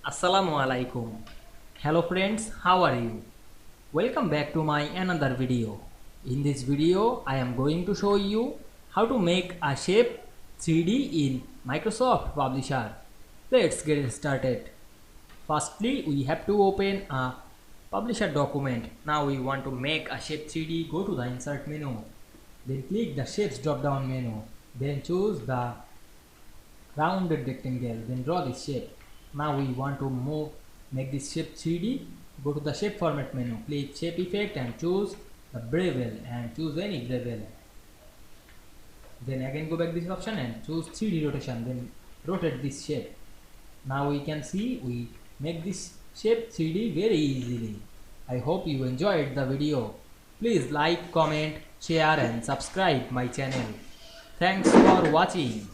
Assalamu Walaikum. Hello friends, how are you? Welcome back to my another video. In this video, I am going to show you how to make a shape 3D in Microsoft Publisher. Let's get started. Firstly, we have to open a Publisher document. Now we want to make a shape 3D. Go to the Insert menu. Then click the Shapes drop down menu. Then choose the rounded rectangle. Then draw this shape. Now we want to make this shape 3D. Go to the shape format menu, click shape effect and choose the bevel and choose any bevel. Then again go back this option and choose 3D rotation, then rotate this shape. Now we can see we make this shape 3D very easily. I hope you enjoyed the video. Please like, comment, share and subscribe my channel. Thanks for watching.